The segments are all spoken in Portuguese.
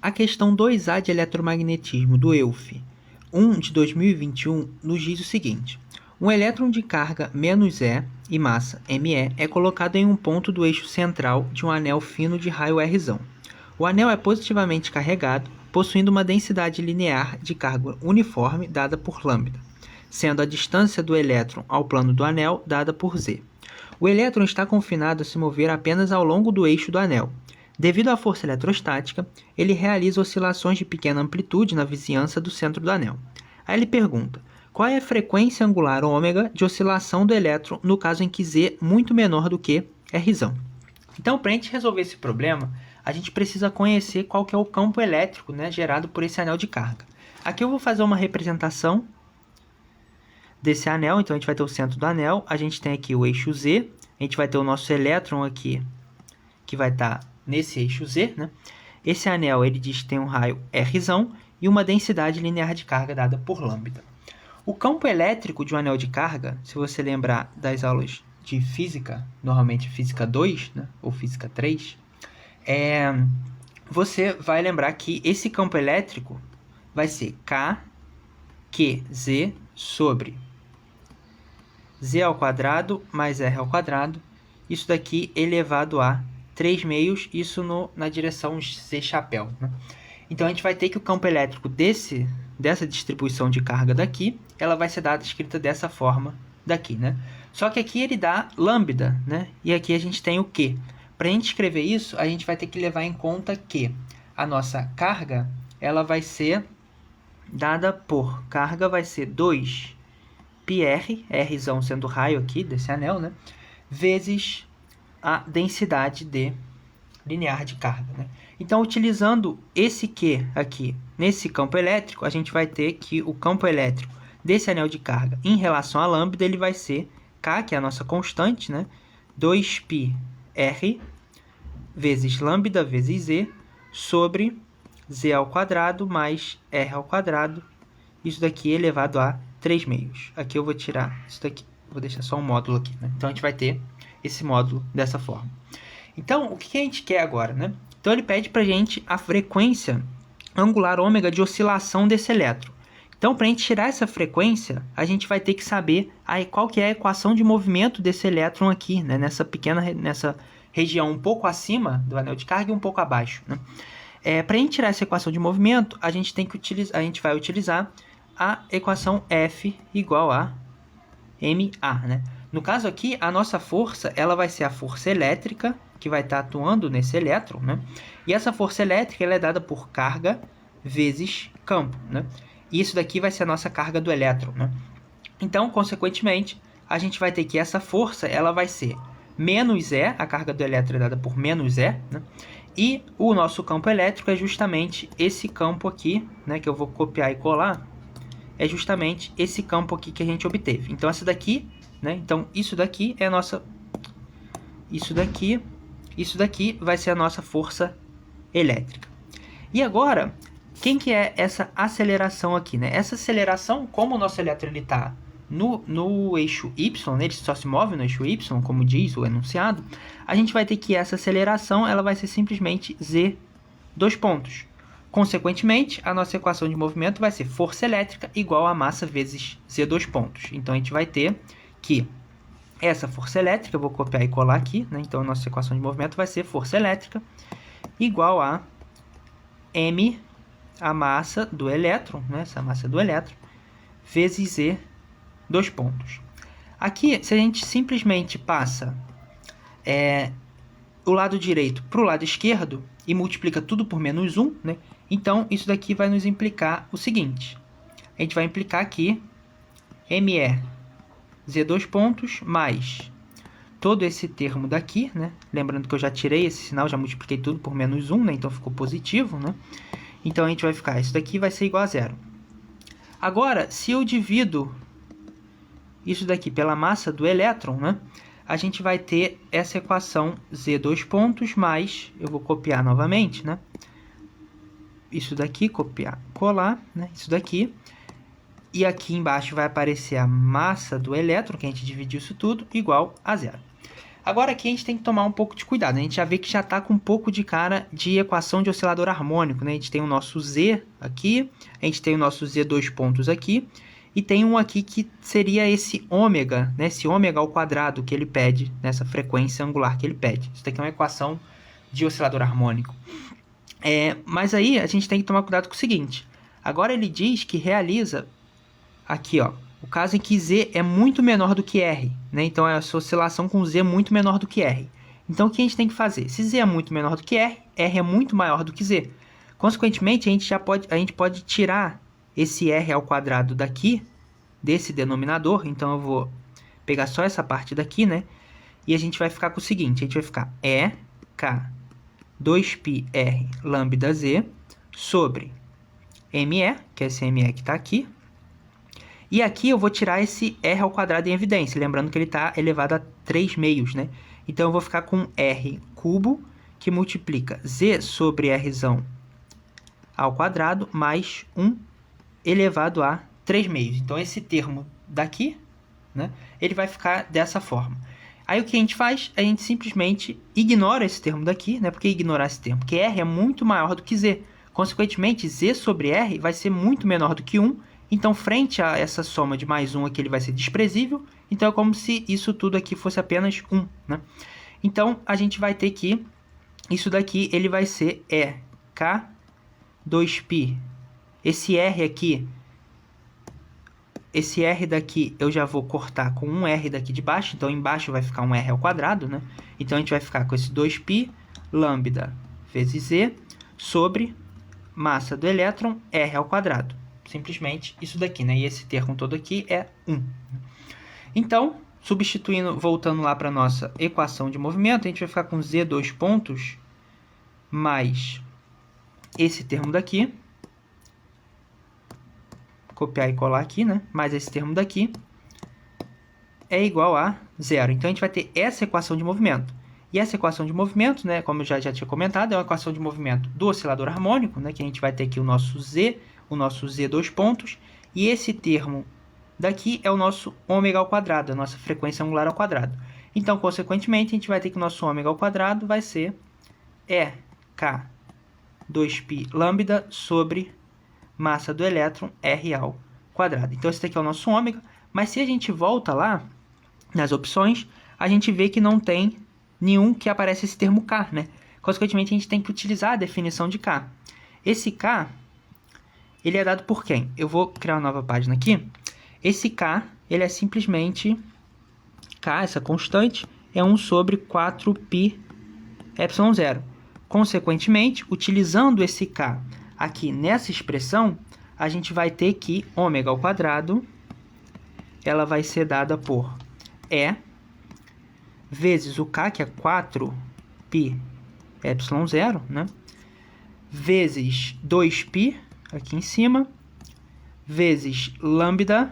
A questão 2A de eletromagnetismo do EUF 1 de 2021 nos diz o seguinte: um elétron de carga -E e massa ME é colocado em um ponto do eixo central de um anel fino de raio R. O anel é positivamente carregado, possuindo uma densidade linear de carga uniforme dada por λ, sendo a distância do elétron ao plano do anel dada por Z. O elétron está confinado a se mover apenas ao longo do eixo do anel. Devido à força eletrostática, ele realiza oscilações de pequena amplitude na vizinhança do centro do anel. Aí ele pergunta: qual é a frequência angular ômega de oscilação do elétron no caso em que Z muito menor do que R? Então, para a gente resolver esse problema, a gente precisa conhecer qual que é o campo elétrico, né, gerado por esse anel de carga. Aqui eu vou fazer uma representação desse anel. Então, a gente vai ter o centro do anel, a gente tem aqui o eixo Z, a gente vai ter o nosso elétron aqui, que vai estar nesse eixo Z, né? Esse anel, ele diz que tem um raio R e uma densidade linear de carga dada por λ. O campo elétrico de um anel de carga, se você lembrar das aulas de física, normalmente física 2, né, ou física 3, você vai lembrar que esse campo elétrico vai ser KQZ sobre Z ao quadrado mais R ao quadrado, isso daqui elevado a 3 meios, isso na direção Z chapéu, né? Então, a gente vai ter que o campo elétrico dessa distribuição de carga daqui, ela vai ser escrita dessa forma daqui, né? Só que aqui ele dá lambda, né? E aqui a gente tem o Q. Para a gente escrever isso, a gente vai ter que levar em conta que a nossa carga, ela vai ser dada por, carga vai ser 2πr, R sendo o raio aqui desse anel, né? Vezes a densidade linear de carga, né? Então, utilizando esse Q aqui nesse campo elétrico, a gente vai ter que o campo elétrico desse anel de carga em relação a lambda, ele vai ser K, que é a nossa constante, né? 2πr vezes lambda vezes Z sobre Z ao quadrado mais R ao quadrado, isso daqui elevado a 3 meios. Aqui eu vou tirar isso daqui, vou deixar só um módulo aqui, né? Então, a gente vai ter esse módulo dessa forma. Então, o que a gente quer agora, né? Então, ele pede para a gente a frequência angular ômega de oscilação desse elétron. Então, para a gente tirar essa frequência, a gente vai ter que saber qual que é a equação de movimento desse elétron aqui, né? Nessa região um pouco acima do anel de carga e um pouco abaixo, né? Para a gente tirar essa equação de movimento, a gente vai utilizar a equação F igual a MA, né? No caso aqui, a nossa força, ela vai ser a força elétrica que vai estar atuando nesse elétron, né? E essa força elétrica, ela é dada por carga vezes campo, né? E isso daqui vai ser a nossa carga do elétron, né? Então, consequentemente, a gente vai ter que essa força, ela vai ser menos E, a carga do elétron é dada por menos E, né? E o nosso campo elétrico é justamente esse campo aqui, né? Que eu vou copiar e colar, é justamente esse campo aqui que a gente obteve. Então, essa daqui, né? Então, isso daqui é a nossa... Isso daqui vai ser a nossa força elétrica. E agora, quem que é essa aceleração aqui, né? Essa aceleração, como o nosso elétron está no eixo Y, né? Ele só se move no eixo Y, como diz o enunciado, a gente vai ter que essa aceleração, ela vai ser simplesmente Z, dois pontos. Consequentemente, a nossa equação de movimento vai ser força elétrica igual a massa vezes Z, dois pontos. Então, a gente vai ter que essa força elétrica, eu vou copiar e colar aqui, né? Então, a nossa equação de movimento vai ser força elétrica igual a M, a massa do elétron, né? Essa massa do elétron, vezes Z, dois pontos. Aqui, se a gente simplesmente passa o lado direito para o lado esquerdo e multiplica tudo por menos 1, né? Então, isso daqui vai nos implicar o seguinte. A gente vai implicar aqui ME Z dois pontos mais todo esse termo daqui, né? Lembrando que eu já tirei esse sinal, já multipliquei tudo por menos 1, né? Então, ficou positivo, né? Então, a gente vai ficar, isso daqui vai ser igual a zero. Agora, se eu divido isso daqui pela massa do elétron, né? A gente vai ter essa equação Z dois pontos mais, eu vou copiar novamente, né? Isso daqui, copiar, colar, né? Isso daqui. E aqui embaixo vai aparecer a massa do elétron, que a gente dividiu isso tudo, igual a zero. Agora aqui a gente tem que tomar um pouco de cuidado. A gente já vê que já está com um pouco de cara de equação de oscilador harmônico, né? A gente tem o nosso Z aqui, a gente tem o nosso Z dois pontos aqui, e tem um aqui que seria esse ômega, né? Esse ômega ao quadrado que ele pede, nessa frequência angular que ele pede. Isso daqui é uma equação de oscilador harmônico. Mas aí a gente tem que tomar cuidado com o seguinte. Agora ele diz que realiza aqui, ó, o caso em que Z é muito menor do que R, né? Então, é essa oscilação com Z muito menor do que R. Então, o que a gente tem que fazer? Se Z é muito menor do que R, R é muito maior do que Z. Consequentemente, a gente pode tirar esse R ao quadrado daqui, desse denominador. Então, eu vou pegar só essa parte daqui, né? E a gente vai ficar com o seguinte, a gente vai ficar EK 2πr lambda Z sobre ME, que é esse ME que está aqui. E aqui eu vou tirar esse R ao quadrado em evidência, lembrando que ele está elevado a 3 meios, né? Então, eu vou ficar com R cubo, que multiplica Z sobre Rzão ao quadrado, mais 1 elevado a 3 meios. Então, esse termo daqui, né, ele vai ficar dessa forma. Aí, o que a gente faz? A gente simplesmente ignora esse termo daqui, né? Por que ignorar esse termo? Porque R é muito maior do que Z. Consequentemente, Z sobre R vai ser muito menor do que 1, então, frente a essa soma de mais 1 aqui, ele vai ser desprezível. Então, é como se isso tudo aqui fosse apenas 1, né? Então, a gente vai ter que... Isso daqui, ele vai ser EK 2π. Esse R aqui... Esse R daqui, eu já vou cortar com um R daqui de baixo. Então, embaixo vai ficar um R ao quadrado, né? Então, a gente vai ficar com esse 2π lambda vezes Z sobre massa do elétron R ao quadrado. Simplesmente isso daqui, né? E esse termo todo aqui é 1. Então, substituindo, voltando lá para a nossa equação de movimento, a gente vai ficar com Z dois pontos mais esse termo daqui. Copiar e colar aqui, né? Mais esse termo daqui é igual a 0. Então, a gente vai ter essa equação de movimento. E essa equação de movimento, né? Como eu já tinha comentado, é uma equação de movimento do oscilador harmônico, né? Que a gente vai ter aqui o nosso Z dois pontos, e esse termo daqui é o nosso ômega ao quadrado, a nossa frequência angular ao quadrado. Então, consequentemente, a gente vai ter que o nosso ômega ao quadrado vai ser EK 2π lambda sobre massa do elétron R ao quadrado. Então, esse daqui é o nosso ômega, mas se a gente volta lá nas opções, a gente vê que não tem nenhum que aparece esse termo K, né? Consequentemente, a gente tem que utilizar a definição de K. Esse K, ele é dado por quem? Eu vou criar uma nova página aqui. Esse K, ele é simplesmente K, essa constante, é 1 sobre 4π ε0. Consequentemente, utilizando esse K aqui nessa expressão, a gente vai ter que ômega ao quadrado, ela vai ser dada por E vezes o K, que é 4π ε0, né? Vezes 2π, aqui em cima, vezes lambda,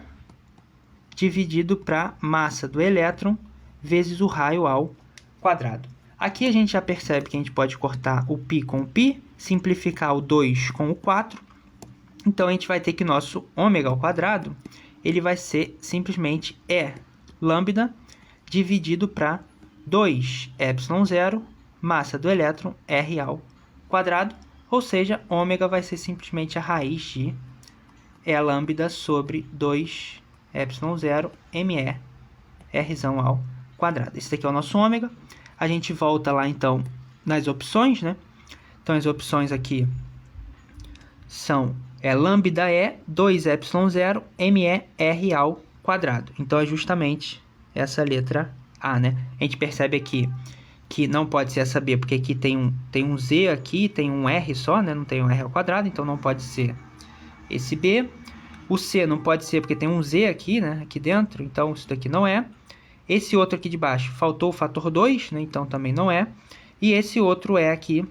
dividido para massa do elétron, vezes o raio ao quadrado. Aqui a gente já percebe que a gente pode cortar o π com o π, simplificar o 2 com o 4. Então, a gente vai ter que nosso ômega ao quadrado, ele vai ser simplesmente E lambda, dividido para 2ε0, massa do elétron, R ao quadrado. Ou seja, ômega vai ser simplesmente a raiz de E lambda sobre 2ε0 ME Rzão ao quadrado. Esse daqui é o nosso ômega. A gente volta lá, então, nas opções, né? Então, as opções aqui são lambda E 2ε0 ME R ao quadrado. Então, é justamente essa letra A, né? A gente percebe aqui que não pode ser essa B, porque aqui tem um Z aqui, tem um R só, né? Não tem um R ao quadrado, então não pode ser esse B. O C não pode ser porque tem um Z aqui, né? Aqui dentro, então isso daqui não é. Esse outro aqui de baixo faltou o fator 2, né? Então também não é. E esse outro E aqui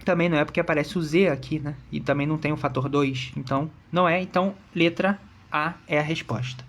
também não é porque aparece o Z aqui, né? E também não tem o fator 2, então não é. Então letra A é a resposta.